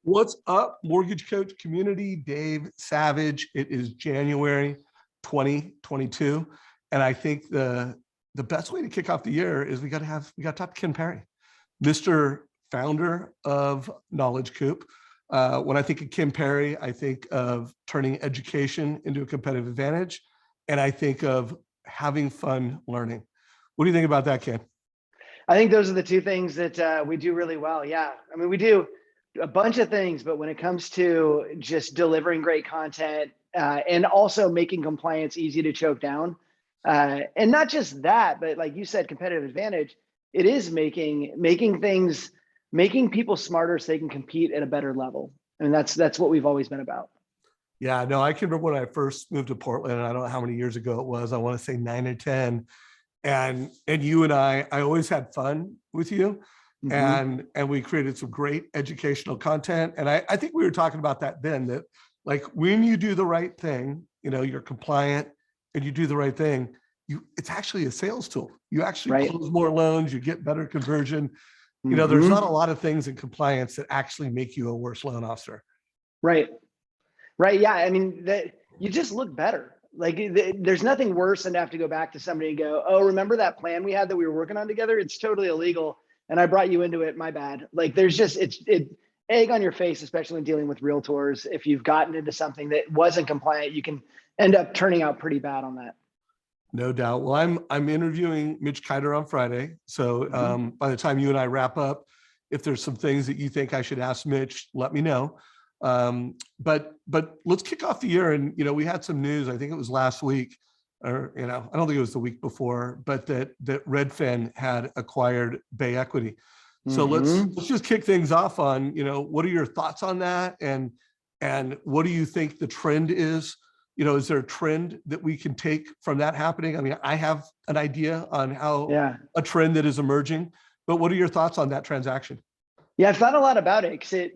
What's up, Mortgage Coach community? Dave Savage. It is January 2022, and I think the best way to kick off the year is we got to talk to Ken Perry, Mr. Founder of Knowledge Coop. When I think of Ken Perry, I think of turning education into a competitive advantage, and I think of having fun learning. What do you think about that, Ken? I think those are the two things that we do really well. Yeah. I mean, we do a bunch of things, but when it comes to just delivering great content and also making compliance easy to choke down, and not just that, but like you said, competitive advantage, it is making people smarter so they can compete at a better level. I mean, that's what we've always been about. Yeah, no, I can remember when I first moved to Portland, and I don't know how many years ago it was. I want to say 9 or 10. And you and I always had fun with you. Mm-hmm. And we created some great educational content. And I think we were talking about that then, that like when you do the right thing, you're compliant and you do the right thing, it's actually a sales tool. You actually close more loans, you get better conversion. There's not a lot of things in compliance that actually make you a worse loan officer. Right. Yeah. I mean, you just look better. Like there's nothing worse than to have to go back to somebody and go, oh, remember that plan we had that we were working on together? It's totally illegal. And I brought you into it. My bad. Like there's just, it's egg on your face, especially when dealing with realtors. If you've gotten into something that wasn't compliant, you can end up turning out pretty bad on that. No doubt. Well, I'm interviewing Mitch Kiter on Friday. So by the time you and I wrap up, if there's some things that you think I should ask Mitch, let me know. But let's kick off the year. And, we had some news, I think it was last week, or, I don't think it was the week before, but that Redfin had acquired Bay Equity. So let's just kick things off on, what are your thoughts on that? And what do you think the trend is? Is there a trend that we can take from that happening? I mean, I have an idea on how a trend that is emerging, but what are your thoughts on that transaction? Yeah, I've thought a lot about it because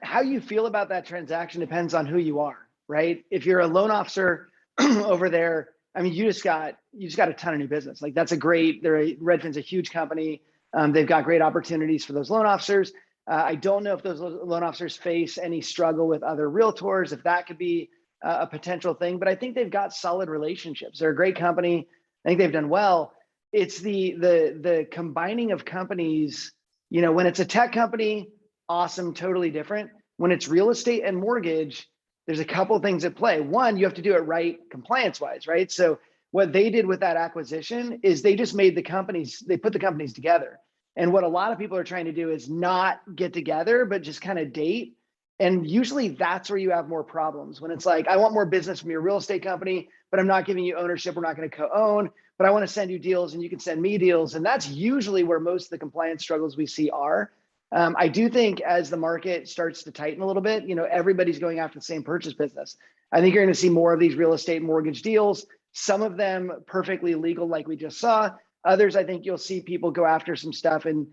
how you feel about that transaction depends on who you are, right? If you're a loan officer over there, I mean, you just got a ton of new business. Like Redfin's a huge company. They've got great opportunities for those loan officers. I don't know if those loan officers face any struggle with other realtors, if that could be a potential thing, but I think they've got solid relationships. They're a great company. I think they've done well. It's the combining of companies. When it's a tech company, awesome, totally different. When it's real estate and mortgage, there's a couple of things at play. One, you have to do it right compliance-wise, right? So what they did with that acquisition is they just put the companies together. And what a lot of people are trying to do is not get together, but just kind of date. And usually that's where you have more problems. When it's like, I want more business from your real estate company, but I'm not giving you ownership. We're not going to co-own, but I want to send you deals and you can send me deals. And that's usually where most of the compliance struggles we see are. I do think as the market starts to tighten a little bit, everybody's going after the same purchase business. I think you're going to see more of these real estate mortgage deals, some of them perfectly legal like we just saw. Others, I think you'll see people go after some stuff and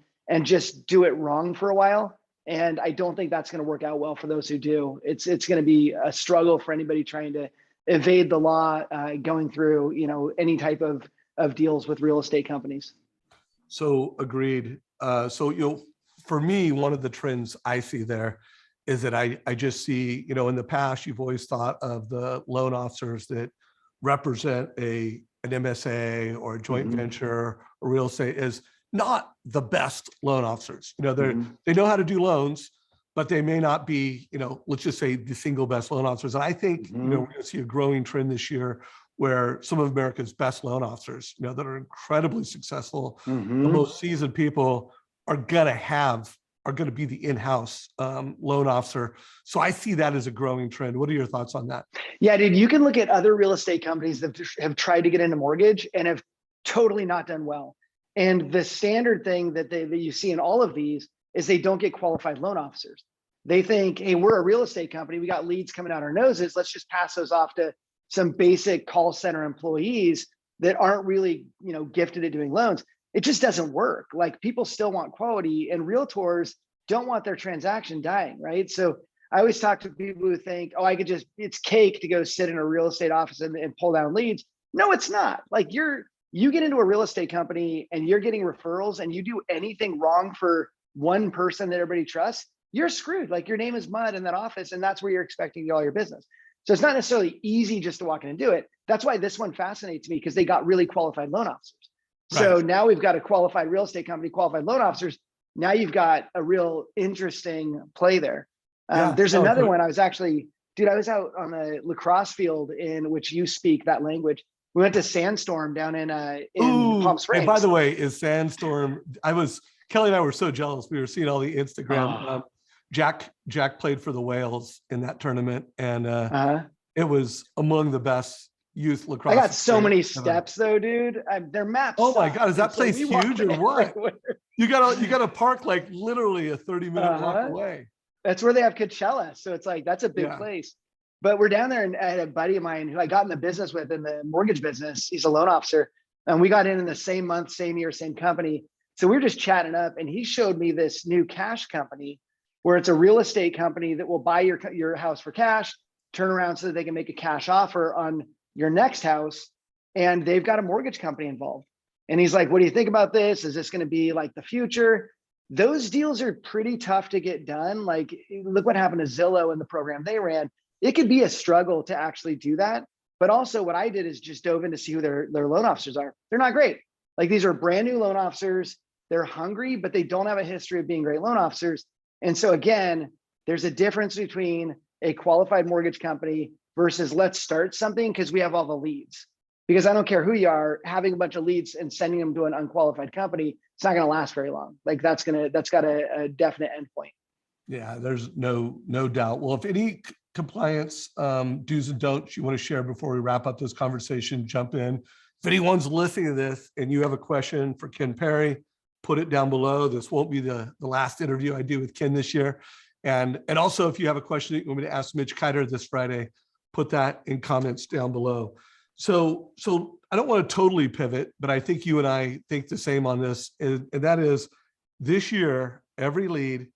just do it wrong for a while. And I don't think that's going to work out well for those who do. It's going to be a struggle for anybody trying to evade the law, going through, any type of deals with real estate companies. So agreed. For me, one of the trends I see there is that I just see, in the past, you've always thought of the loan officers that represent an MSA or a joint venture or real estate as not the best loan officers. They know how to do loans, but they may not be, let's just say the single best loan officers. And I think, we're going to see a growing trend this year where some of America's best loan officers, that are incredibly successful, the most seasoned people are going to be the in-house loan officer. So I see that as a growing trend. What are your thoughts on that? Yeah, dude, you can look at other real estate companies that have tried to get into mortgage and have totally not done well. And the standard thing that you see in all of these is they don't get qualified loan officers. They think, hey, we're a real estate company. We got leads coming out our noses. Let's just pass those off to some basic call center employees that aren't really, gifted at doing loans. It just doesn't work. Like people still want quality and realtors don't want their transaction dying, right? So I always talk to people who think, oh, it's cake to go sit in a real estate office and pull down leads. No, it's not. Like you get into a real estate company and you're getting referrals and you do anything wrong for one person that everybody trusts, you're screwed. Like your name is mud in that office, and that's where you're expecting to get all your business. So it's not necessarily easy just to walk in and do it. That's why this one fascinates me, because they got really qualified loan officers. So Right. now we've got a qualified real estate company, qualified loan officers. Now you've got a real interesting play there. Yeah. There's No, another one. I was actually, dude, I was out on a lacrosse field in which you speak that language. We went to Sandstorm down in Palm ooh, Springs. and by the way, is Sandstorm, Kelly and I were so jealous. We were seeing all the Instagram. Oh, Jack played for the Whales in that tournament, and uh-huh. it was among the best youth lacrosse. I got so many experience ever. steps though, dude. Their maps. Oh my suck. God, is that And so place we walked huge or what? everywhere. You gotta park like literally a 30-minute walk Uh-huh. away. That's where they have Coachella. So it's like, that's a big Yeah. place. But we're down there, and I had a buddy of mine who I got in the business with, in the mortgage business. He's a loan officer. And we got in the same month, same year, same company. So we were just chatting up, and he showed me this new cash company where it's a real estate company that will buy your house for cash, turn around so that they can make a cash offer on your next house. And they've got a mortgage company involved. And he's like, what do you think about this? Is this going to be like the future? Those deals are pretty tough to get done. Like, look what happened to Zillow and the program they ran. It could be a struggle to actually do that. But also what I did is just dove in to see who their loan officers are. They're not great. Like, these are brand new loan officers. They're hungry, but they don't have a history of being great loan officers. And so again, there's a difference between a qualified mortgage company versus let's start something because we have all the leads. Because I don't care who you are, having a bunch of leads and sending them to an unqualified company, it's not going to last very long. Like, that's got a definite endpoint. Yeah, there's no doubt. Well, if any compliance do's and don'ts you want to share before we wrap up this conversation, jump in. If anyone's listening to this and you have a question for Ken Perry, put it down below. This won't be the last interview I do with Ken this year. And also, if you have a question that you want me to ask Mitch Kiter this Friday, put that in comments down below. So I don't want to totally pivot, but I think you and I think the same on this. And that is, this year, every lead,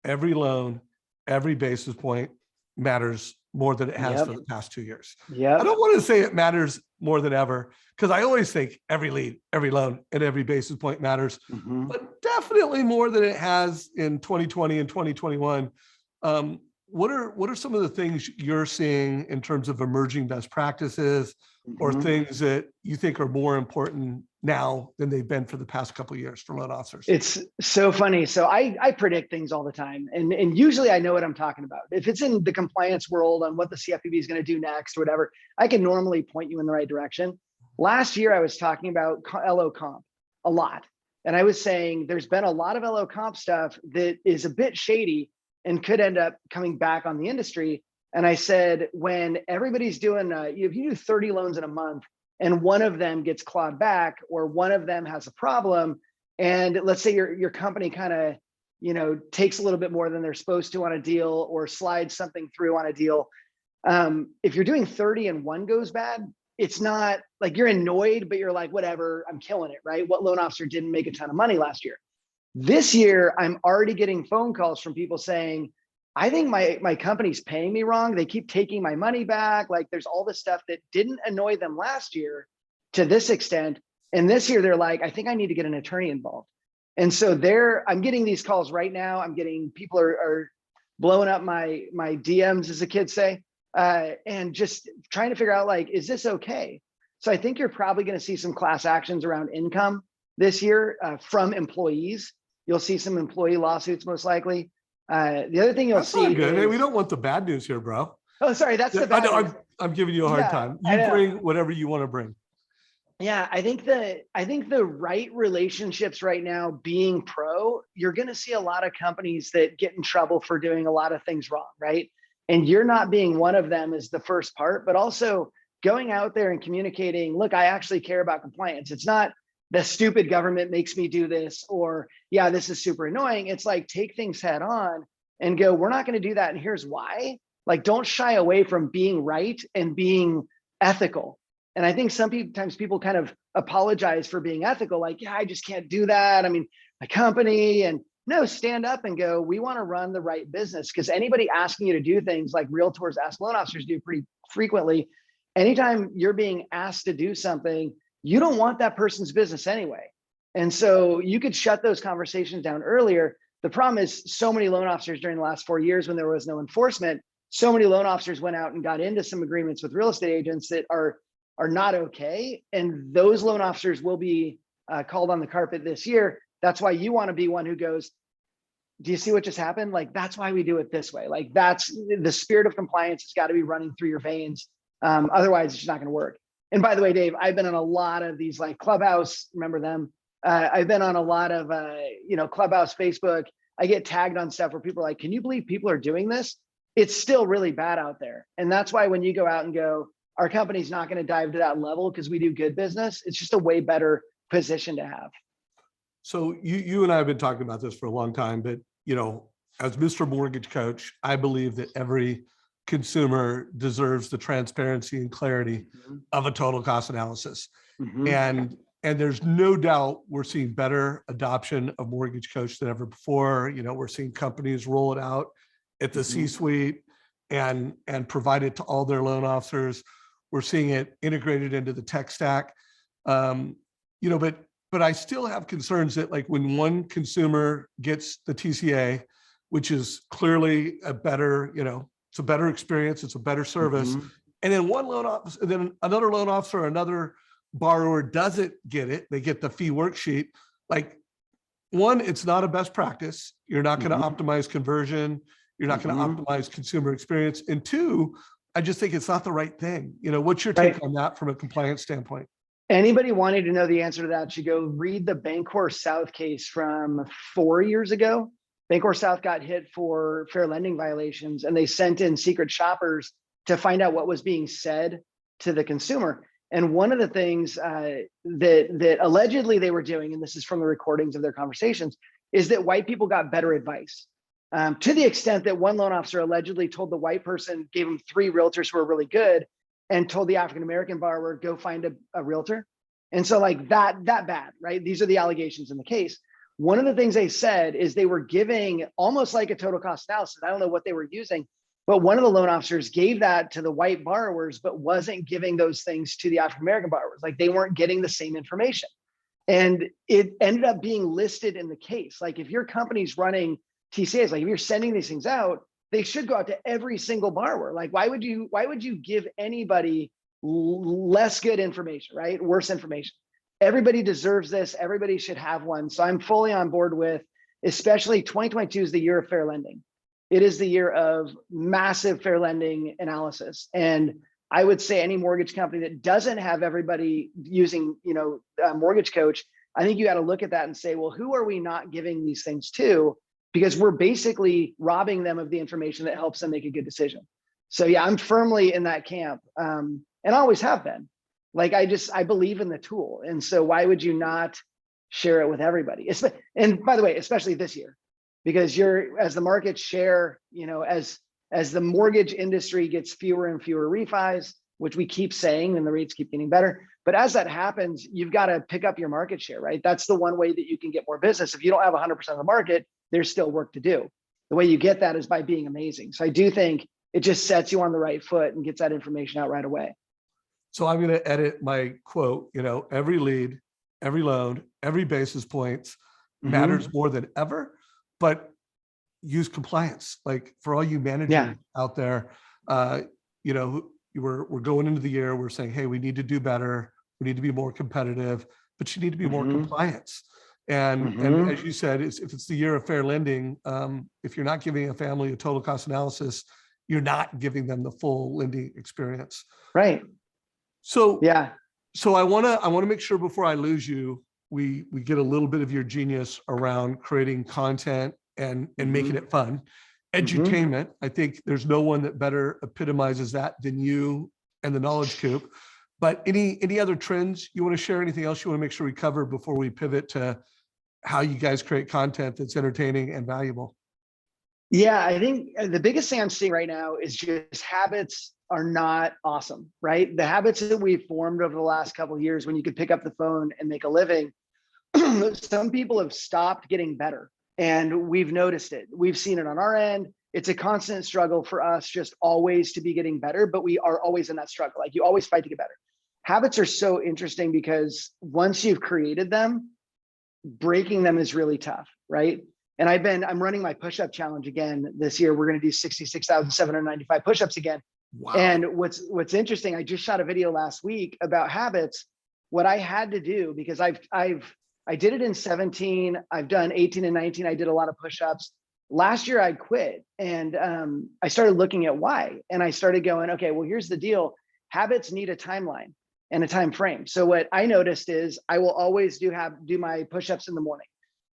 every loan, every basis point matters more than it has for the past 2 years. Yeah. I don't want to say it matters more than ever, because I always think every lead, every loan, and every basis point matters, but definitely more than it has in 2020 and 2021. What are some of the things you're seeing in terms of emerging best practices, or things that you think are more important now than they've been for the past couple of years for loan officers? It's so funny. So I predict things all the time. And usually I know what I'm talking about. If it's in the compliance world on what the CFPB is going to do next or whatever, I can normally point you in the right direction. Last year, I was talking about LO comp a lot. And I was saying there's been a lot of LO comp stuff that is a bit shady and could end up coming back on the industry. And I said, when everybody's doing, if you do 30 loans in a month and one of them gets clawed back, or one of them has a problem, and let's say your company kind of, takes a little bit more than they're supposed to on a deal, or slides something through on a deal. If you're doing 30 and one goes bad, it's not like you're annoyed, but you're like, whatever, I'm killing it, right? What loan officer didn't make a ton of money last year? This year, I'm already getting phone calls from people saying, I think my company's paying me wrong. They keep taking my money back. Like, there's all this stuff that didn't annoy them last year to this extent. And this year they're like, I think I need to get an attorney involved. And so I'm getting these calls right now. I'm getting, people are blowing up my DMs, as the kids say, and just trying to figure out, like, is this okay? So I think you're probably going to see some class actions around income this year from employees. You'll see some employee lawsuits, most likely. The other thing you'll That's see not good. is, Hey, we don't want the bad news here, bro. oh, sorry, that's the bad news. I'm giving you a hard time. You bring whatever you want to bring. Yeah, I think the right relationships right now, being pro, you're going to see a lot of companies that get in trouble for doing a lot of things wrong, right? And you're not being one of them is the first part, but also going out there and communicating, look, I actually care about compliance. It's not the stupid government makes me do this, or yeah, this is super annoying. It's like, take things head on and go, we're not going to do that. And here's why. Like, don't shy away from being right and being ethical. And I think sometimes people kind of apologize for being ethical. Like, yeah, I just can't do that. I mean, my company, and no, stand up and go, we want to run the right business. Because anybody asking you to do things like realtors ask loan officers do pretty frequently, anytime you're being asked to do something, you don't want that person's business anyway. And so you could shut those conversations down earlier. The problem is so many loan officers during the last 4 years when there was no enforcement, so many loan officers went out and got into some agreements with real estate agents that are not okay. And those loan officers will be called on the carpet this year. That's why you want to be one who goes, do you see what just happened? Like, that's why we do it this way. Like, that's the spirit of compliance has got to be running through your veins. Otherwise, it's just not going to work. And by the way, Dave, I've been on a lot of these, like Clubhouse, remember them? I've been on a lot of, Clubhouse, Facebook. I get tagged on stuff where people are like, can you believe people are doing this? It's still really bad out there. And that's why when you go out and go, our company's not going to dive to that level because we do good business, it's just a way better position to have. So you and I have been talking about this for a long time, but as Mr. Mortgage Coach, I believe that every consumer deserves the transparency and clarity of a total cost analysis. And there's no doubt we're seeing better adoption of Mortgage Coach than ever before. We're seeing companies roll it out at the C-suite and provide it to all their loan officers. We're seeing it integrated into the tech stack. But I still have concerns that, like, when one consumer gets the TCA, which is clearly a better, it's a better experience, it's a better service, and then one loan officer, then another loan officer, or another borrower doesn't get it, they get the fee worksheet. Like, one, it's not a best practice. You're not going to optimize conversion. You're not going to optimize consumer experience. And two, I just think it's not the right thing. What's your take on that from a compliance standpoint? Anybody wanting to know the answer to that should go read the Bancorp South case from 4 years ago. Bancorp South got hit for fair lending violations, and they sent in secret shoppers to find out what was being said to the consumer. And one of the things that allegedly they were doing, and this is from the recordings of their conversations, is that white people got better advice. To the extent that one loan officer allegedly told the white person, gave him 3 realtors who were really good, and told the African-American borrower, go find a realtor. And so, like, that bad, right? These are the allegations in the case. One of the things they said is they were giving almost like a total cost analysis. I don't know what they were using, but one of the loan officers gave that to the white borrowers, but wasn't giving those things to the African-American borrowers. Like, they weren't getting the same information. And it ended up being listed in the case. Like, if your company's running TCAs, like if you're sending these things out, they should go out to every single borrower. Like, why would you give anybody less good information, right? Worse information. Everybody deserves this. Everybody should have one. So I'm fully on board with, especially 2022 is the year of fair lending. It is the year of massive fair lending analysis. And I would say any mortgage company that doesn't have everybody using, Mortgage Coach, I think you got to look at that and say, well, who are we not giving these things to? Because we're basically robbing them of the information that helps them make a good decision. So yeah, I'm firmly in that camp, and I always have been. Like, I believe in the tool, and so why would you not share it with everybody? And by the way, especially this year, because as the market share, as the mortgage industry gets fewer and fewer refis, which we keep saying, and the rates keep getting better. But as that happens, you've got to pick up your market share, right? That's the one way that you can get more business. If you don't have 100% of the market, there's still work to do. The way you get that is by being amazing. So I do think it just sets you on the right foot and gets that information out right away. So I'm going to edit my quote, every lead, every loan, every basis points matters more than ever, but use compliance. Like, for all you managers out there, we're going into the year, we're saying, hey, we need to do better. We need to be more competitive, but you need to be more compliance. And as you said, if it's the year of fair lending, if you're not giving a family a total cost analysis, you're not giving them the full lending experience. Right. So I want to make sure before I lose you, we get a little bit of your genius around creating content and making it fun. Edutainment. I think there's no one that better epitomizes that than you and the Knowledge Coop. But any other trends you want to share? Anything else you want to make sure we cover before we pivot to how you guys create content that's entertaining and valuable? Yeah, I think the biggest thing I'm seeing right now is just habits are not awesome, right? The habits that we've formed over the last couple of years, when you could pick up the phone and make a living, some people have stopped getting better, and we've noticed it. We've seen it on our end. It's a constant struggle for us, just always to be getting better, but we are always in that struggle. Like, you always fight to get better. Habits are so interesting because once you've created them, breaking them is really tough, right? And I'm running my push-up challenge again this year. We're going to do 66,795 push-ups again. Wow. And what's interesting, I just shot a video last week about habits. What I had to do, because I did it in 17, I've done 18 and 19. I did a lot of push-ups. Last year I quit, and I started looking at why. And I started going, okay, well, here's the deal. Habits need a timeline and a time frame. So what I noticed is I will always do my push-ups in the morning.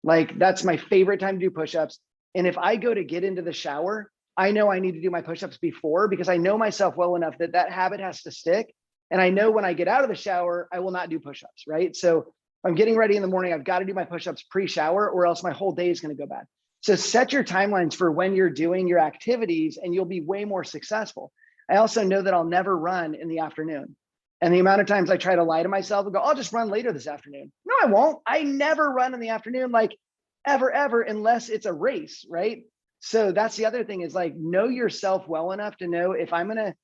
Like, that's my favorite time to do push-ups. And if I go to get into the shower, I know I need to do my push-ups before, because I know myself well enough that that habit has to stick. And I know when I get out of the shower, I will not do push-ups, right? So if I'm getting ready in the morning, I've got to do my push-ups pre-shower, or else my whole day is going to go bad. So set your timelines for when you're doing your activities, and you'll be way more successful. I also know that I'll never run in the afternoon. And the amount of times I try to lie to myself and go, I'll just run later this afternoon. No, I won't. I never run in the afternoon, like ever, unless it's a race, right? So that's the other thing, is like, know yourself well enough to know if I'm going to,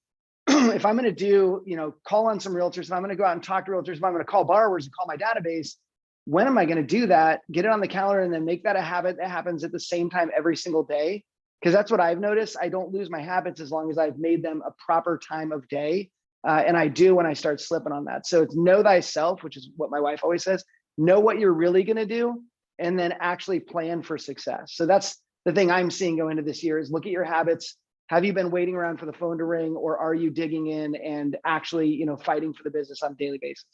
if I'm going to do, call on some realtors, if I'm going to go out and talk to realtors, if I'm going to call borrowers and call my database, when am I going to do that? Get it on the calendar, and then make that a habit that happens at the same time every single day. Because that's what I've noticed. I don't lose my habits as long as I've made them a proper time of day. And I do when I start slipping on that. So it's know thyself, which is what my wife always says. Know what you're really going to do, and then actually plan for success. So that's the thing I'm seeing go into this year, is look at your habits. Have you been waiting around for the phone to ring, or are you digging in and actually, fighting for the business on a daily basis?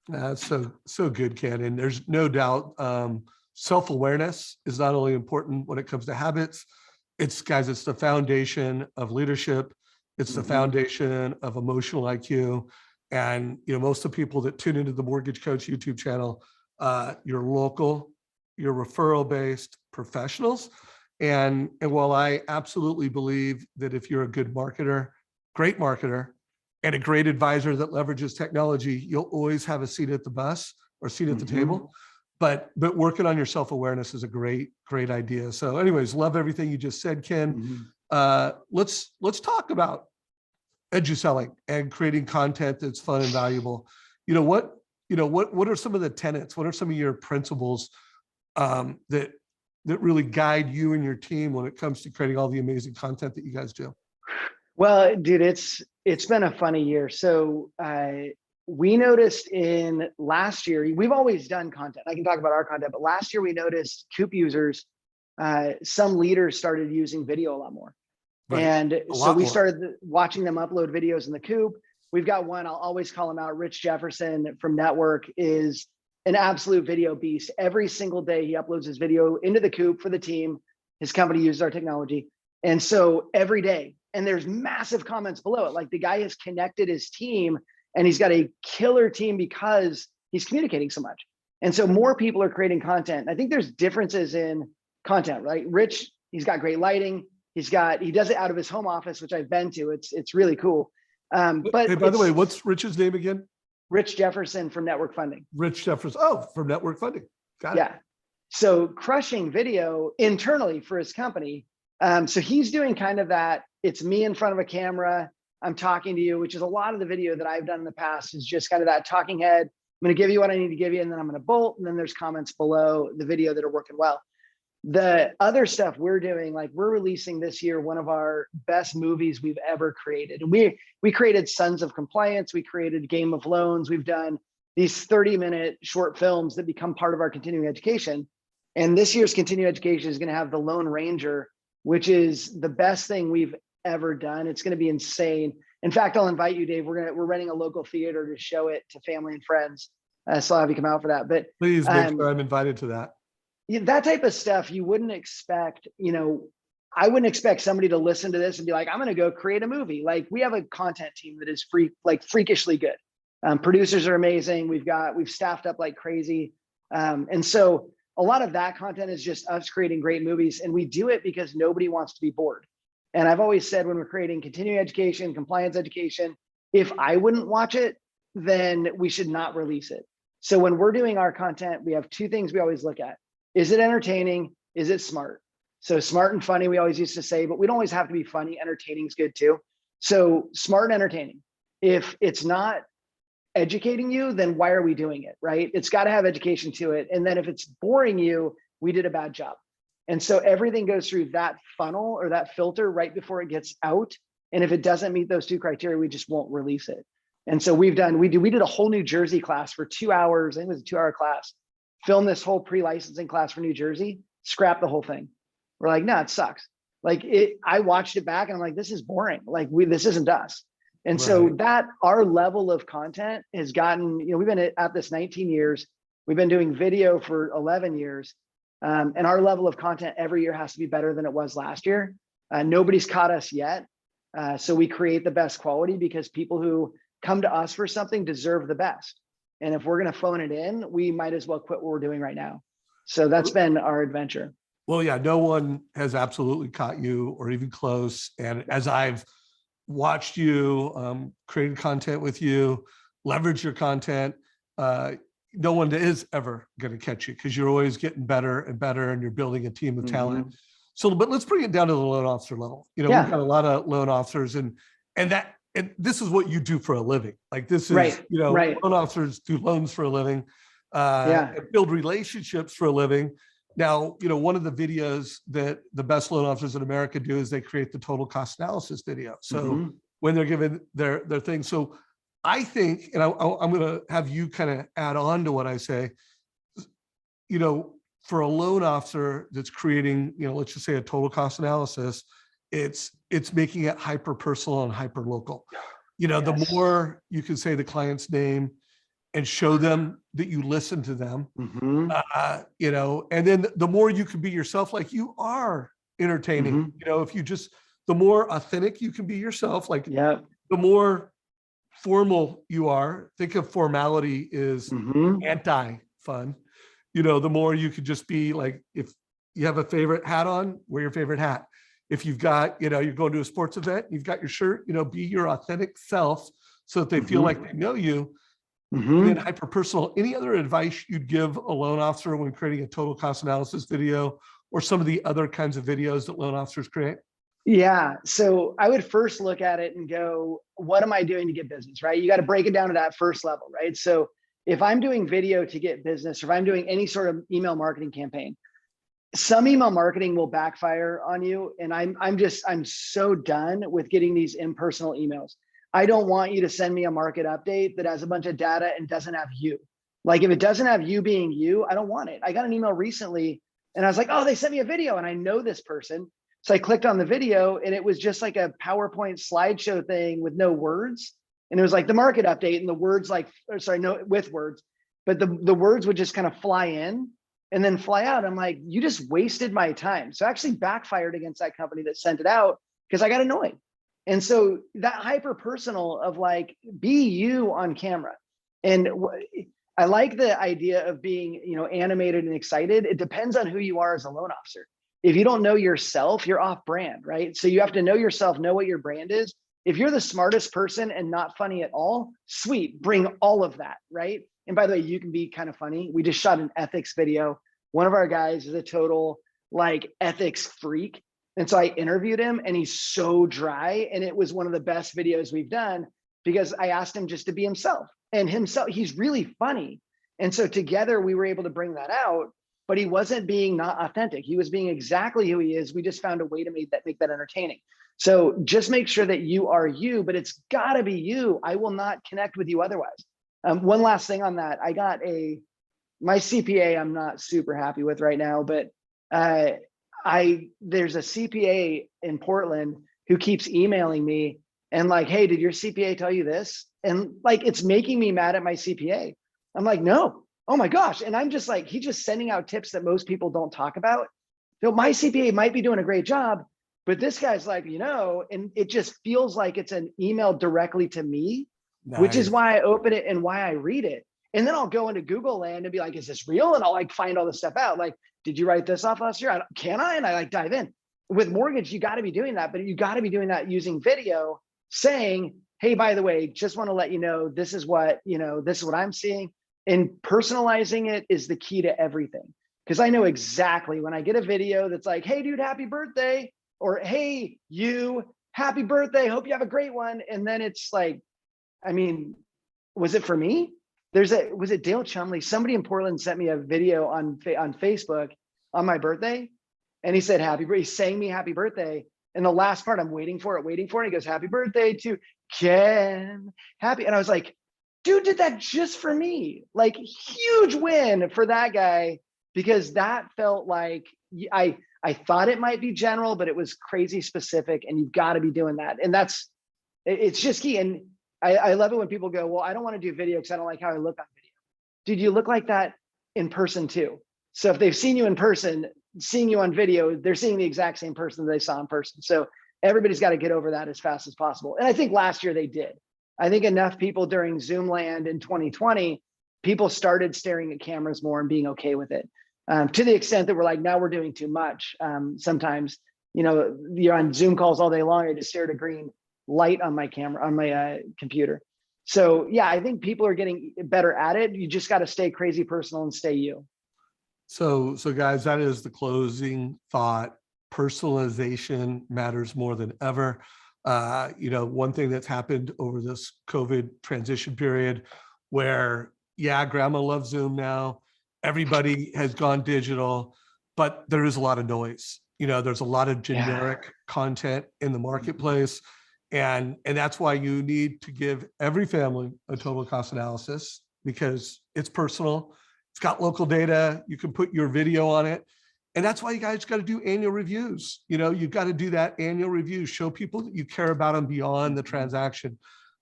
That's so good, Ken. And there's no doubt self-awareness is not only important when it comes to habits. It's the foundation of leadership. It's the foundation of emotional IQ. And most of the people that tune into the Mortgage Coach YouTube channel, you're local, you're referral-based professionals. And while I absolutely believe that if you're a good marketer, great marketer, and a great advisor that leverages technology, you'll always have a seat at the bus or seat at the table. But working on your self-awareness is a great idea. So anyways, love everything you just said, Ken. Let's talk about edu-selling and creating content that's fun and valuable. What are some of the tenets? What are some of your principles that really guide you and your team when it comes to creating all the amazing content that you guys do? Well, dude, it's been a funny year. So we noticed in last year, we've always done content. I can talk about our content, but last year we noticed Coop users, some leaders started using video a lot more. Right. And so we started watching them upload videos in the Coop. We've got one, I'll always call him out, Rich Jefferson from Network, is an absolute video beast. Every single day he uploads his video into the Coop for the team. His company uses our technology. And so every day, and there's massive comments below it. Like, the guy has connected his team, and he's got a killer team because he's communicating so much. And so more people are creating content. I think there's differences in content, right? Rich, he's got great lighting. He does it out of his home office, which I've been to. It's really cool. But hey, by the way, what's Rich's name again? Rich Jefferson from Network Funding. Rich Jefferson. Oh, from Network Funding. Got it. Yeah. So crushing video internally for his company. So he's doing kind of that. It's me in front of a camera. I'm talking to you, which is a lot of the video that I've done in the past, is just kind of that talking head. I'm going to give you what I need to give you, and then I'm going to bolt. And then there's comments below the video that are working well. The other stuff we're doing, like, we're releasing this year one of our best movies we've ever created. And we created Sons of Compliance. We created Game of Loans. We've done these 30-minute short films that become part of our continuing education. And this year's continuing education is going to have The Lone Ranger, which is the best thing we've ever done. It's going to be insane. In fact, I'll invite you, Dave. We're renting a local theater to show it to family and friends. So I'll have you come out for that. But please make sure I'm invited to that. That type of stuff you wouldn't expect. I wouldn't expect somebody to listen to this and be like, I'm going to go create a movie. Like, we have a content team that is freakishly good. Producers are amazing. We've staffed up like crazy. And so a lot of that content is just us creating great movies, and we do it because nobody wants to be bored. And I've always said, when we're creating continuing education, compliance education, if I wouldn't watch it, then we should not release it. So when we're doing our content, we have two things we always look at. Is it entertaining? Is it smart? So smart and funny, we always used to say, but we don't always have to be funny. Entertaining is good too. So smart and entertaining. If it's not educating you, then why are we doing it, right? It's got to have education to it. And then if it's boring you, we did a bad job. And so everything goes through that funnel or that filter right before it gets out. And if it doesn't meet those two criteria, we just won't release it. And so we did a whole New Jersey class for 2 hours. I think it was a 2-hour class, filmed this whole pre-licensing class for New Jersey, scrap the whole thing. We're like, no, it sucks. Like I watched it back and I'm like, this is boring. Like this isn't us. And so that our level of content has gotten, we've been at this 19 years. We've been doing video for 11 years. And our level of content every year has to be better than it was last year. Nobody's caught us yet. So we create the best quality because people who come to us for something deserve the best. And if we're going to phone it in, we might as well quit what we're doing right now. So that's been our adventure. Well, yeah, no one has absolutely caught you or even close. And as I've watched you, created content with you, leverage your content, no one is ever going to catch you because you're always getting better and better and you're building a team of talent. So, but let's bring it down to the loan officer level. We've got a lot of loan officers and this is what you do for a living. Like this is, loan officers do loans for a living, and build relationships for a living. Now, one of the videos that the best loan officers in America do is they create the total cost analysis video. So when they're given their thing. So I think, and I'm going to have you kind of add on to what I say, for a loan officer that's creating, let's just say a total cost analysis, it's making it hyper personal and hyper local. The more you can say the client's name and show them that you listen to them, and then the more you can be yourself, like you are entertaining, if you just, the more authentic you can be yourself, like the more formal you are. Think of formality is anti-fun. The more you could just be like, if you have a favorite hat on, wear your favorite hat. If you've got, you're going to a sports event, you've got your shirt, be your authentic self so that they feel like they know you. And then hyper personal. Any other advice you'd give a loan officer when creating a total cost analysis video or some of the other kinds of videos that loan officers create? Yeah. So I would first look at it and go, what am I doing to get business, right? You got to break it down to that first level, right? So if I'm doing video to get business, or if I'm doing any sort of email marketing campaign, some email marketing will backfire on you. And I'm so done with getting these impersonal emails. I don't want you to send me a market update that has a bunch of data and doesn't have you. Like if it doesn't have you being you, I don't want it. I got an email recently and I was like, oh, they sent me a video and I know this person. So I clicked on the video and it was just like a PowerPoint slideshow thing with no words. And it was like the market update and the words with words, but the words would just kind of fly in and then fly out. I'm like, you just wasted my time. So I actually backfired against that company that sent it out because I got annoyed. And so that hyper personal of like, be you on camera. And I like the idea of being, animated and excited. It depends on who you are as a loan officer. If you don't know yourself, you're off brand, right? So you have to know yourself, know what your brand is. If you're the smartest person and not funny at all, sweet, bring all of that, right? And by the way, you can be kind of funny. We just shot an ethics video. One of our guys is a total ethics freak. And so I interviewed him and he's so dry. And it was one of the best videos we've done because I asked him just to be himself and he's really funny. And so together we were able to bring that out, but he wasn't being not authentic. He was being exactly who he is. We just found a way to make that entertaining. So just make sure that you are you, but it's gotta be you. I will not connect with you otherwise. One last thing on that. I got my CPA I'm not super happy with right now, but there's a CPA in Portland who keeps emailing me and like, hey, did your CPA tell you this? And like, it's making me mad at my CPA. I'm like, no, oh my gosh. And I'm just like, he's just sending out tips that most people don't talk about. My CPA might be doing a great job, but this guy's like, and it just feels like it's an email directly to me, which is why I open it and why I read it. And then I'll go into Google land and be like, is this real? And I'll find all this stuff out. Like, did you write this off last year? Can I? And I dive in. With mortgage, you got to be doing that, but you got to be doing that using video saying, hey, by the way, just want to let you know, this is what I'm seeing. And personalizing it is the key to everything. Because I know exactly when I get a video that's like, hey, dude, happy birthday. Or, hey, you, happy birthday. Hope you have a great one. And then it's like, was it for me? Was it Dale Chumley? Somebody in Portland sent me a video on Facebook on my birthday. And he said, happy birthday. He sang me happy birthday. And the last part, I'm waiting for it. And he goes, happy birthday to Ken. Happy. And I was like, dude did that just for me. Like, huge win for that guy, because that felt like I thought it might be general, but it was crazy specific, and you've got to be doing that. And it's just key. And I love it when people go, well, I don't want to do video because I don't like how I look on video. Dude, you look like that in person too. So if they've seen you in person, seeing you on video, they're seeing the exact same person that they saw in person. So everybody's got to get over that as fast as possible. And I think last year they did. I think enough people during Zoom land in 2020, people started staring at cameras more and being okay with it. To the extent that we're like, now we're doing too much. Sometimes, you're on Zoom calls all day long, I just stare at a green light on my camera, on my computer. So yeah, I think people are getting better at it. You just got to stay crazy personal and stay you. So guys, that is the closing thought. Personalization matters more than ever. One thing that's happened over this COVID transition period where, yeah, grandma loves Zoom now. Everybody has gone digital, but there is a lot of noise. There's a lot of generic content in the marketplace. And that's why you need to give every family a total cost analysis, because it's personal. It's got local data. You can put your video on it. And that's why you guys got to do annual reviews. You've got to do that annual review, show people that you care about them beyond the transaction.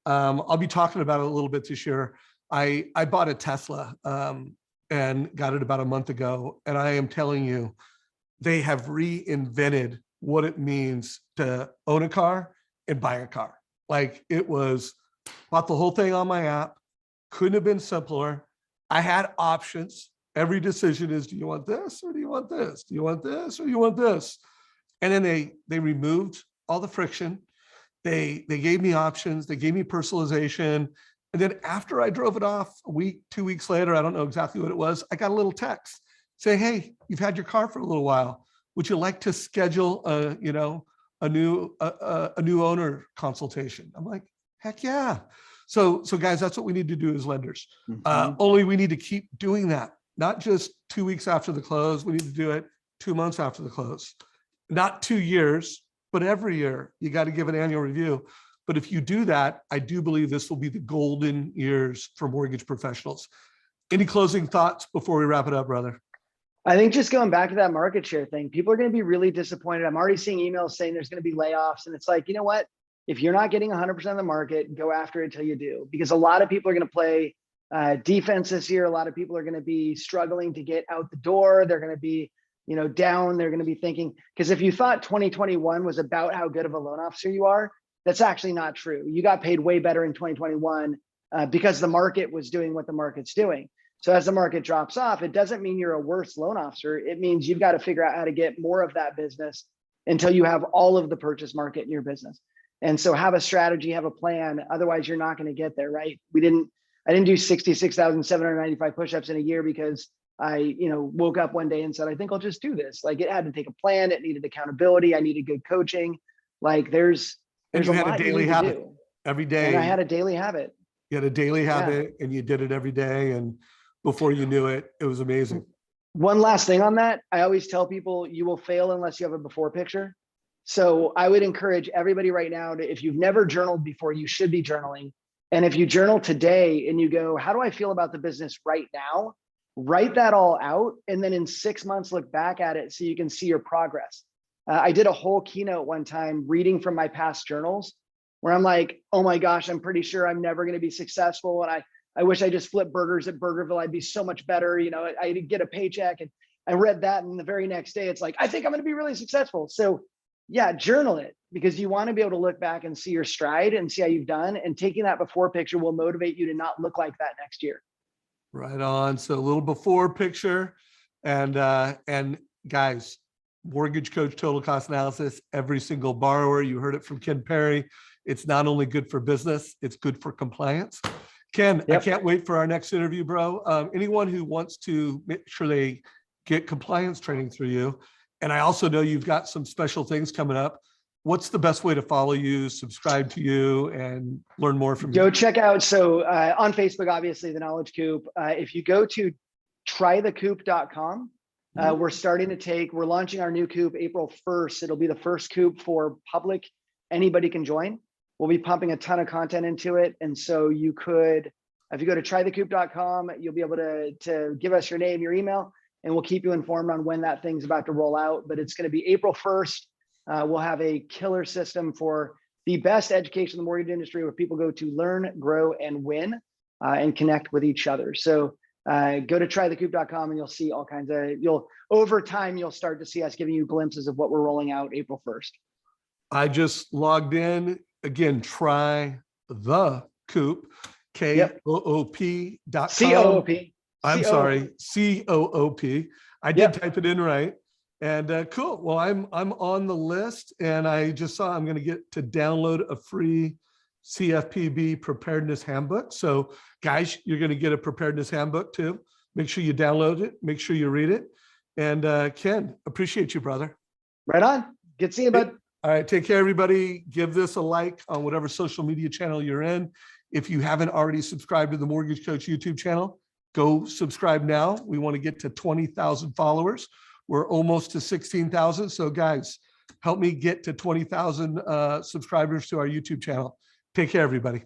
I'll be talking about it a little bit this year. I bought a Tesla and got it about a month ago. And I am telling you, they have reinvented what it means to own a car and buy a car. Like, it was, bought the whole thing on my app. Couldn't have been simpler. I had options. Every decision is, do you want this or do you want this? Do you want this or do you want this? And then they removed all the friction. They gave me options. They gave me personalization. And then after I drove it off a week, 2 weeks later, I don't know exactly what it was, I got a little text saying, hey, you've had your car for a little while. Would you like to schedule a new owner consultation? I'm like, heck yeah. So guys, that's what we need to do as lenders. Only we need to keep doing that. Not just 2 weeks after the close. We need to do it 2 months after the close. Not 2 years, but every year you got to give an annual review. But if you do that, I do believe this will be the golden years for mortgage professionals. Any closing thoughts before we wrap it up, brother? I think just going back to that market share thing, people are going to be really disappointed. I'm already seeing emails saying there's going to be layoffs. And it's like, you know what? If you're not getting 100% of the market, go after it till you do. Because a lot of people are going to play defense this year. A lot of people are going to be struggling to get out the door. They're going to be, down. They're going to be thinking, because if you thought 2021 was about how good of a loan officer you are, that's actually not true. You got paid way better in 2021 because the market was doing what the market's doing. So as the market drops off, it doesn't mean you're a worse loan officer. It means you've got to figure out how to get more of that business until you have all of the purchase market in your business. And so have a strategy, have a plan. Otherwise, you're not going to get there, right? I didn't do 66,795 push-ups in a year because I, woke up one day and said, I think I'll just do this. Like, it had to take a plan. It needed accountability. I needed good coaching. Like, there's a lot you need to do every day. And I had a daily habit. You had a daily habit and you did it every day. And before you knew it, it was amazing. One last thing on that. I always tell people you will fail unless you have a before picture. So I would encourage everybody right now to, if you've never journaled before, you should be journaling. And if you journal today and you go, how do I feel about the business right now? Write that all out. And then in 6 months, look back at it so you can see your progress. I did a whole keynote one time reading from my past journals where I'm like, oh my gosh, I'm pretty sure I'm never going to be successful. And I wish I just flipped burgers at Burgerville. I'd be so much better. I'd get a paycheck. And I read that. And the very next day, it's like, I think I'm going to be really successful. So yeah, journal it, because you want to be able to look back and see your stride and see how you've done. And taking that before picture will motivate you to not look like that next year. Right on. So a little before picture, and guys, mortgage coach total cost analysis, every single borrower. You heard it from Ken Perry. It's not only good for business, it's good for compliance. Ken, I can't wait for our next interview, bro. Anyone who wants to make sure they get compliance training through you, and I also know you've got some special things coming up. What's the best way to follow you, subscribe to you, and learn more from you? Go check out, so on Facebook, obviously, the Knowledge Coop. If you go to trythecoop.com, We're launching our new coop April 1st. It'll be the first coop for public. Anybody can join. We'll be pumping a ton of content into it. And so you could, if you go to trythecoop.com, you'll be able to give us your name, your email, and we'll keep you informed on when that thing's about to roll out. But it's going to be April 1st. We'll have a killer system for the best education in the mortgage industry, where people go to learn, grow, and win, and connect with each other. So go to trythecoop.com and you'll see all kinds of, over time, you'll start to see us giving you glimpses of what we're rolling out April 1st. I just logged in again, try the Coop, KOOP.com. COOP. I'm sorry, COOP. I did type it in right. And cool. Well, I'm on the list, and I just saw I'm going to get to download a free CFPB preparedness handbook. So guys, you're going to get a preparedness handbook too. Make sure you download it. Make sure you read it. And Ken, appreciate you, brother. Right on. Good seeing you, bud. All right. Take care, everybody. Give this a like on whatever social media channel you're in. If you haven't already subscribed to the Mortgage Coach YouTube channel, go subscribe now. We want to get to 20,000 followers. We're almost to 16,000. So guys, help me get to 20,000 subscribers to our YouTube channel. Take care, everybody.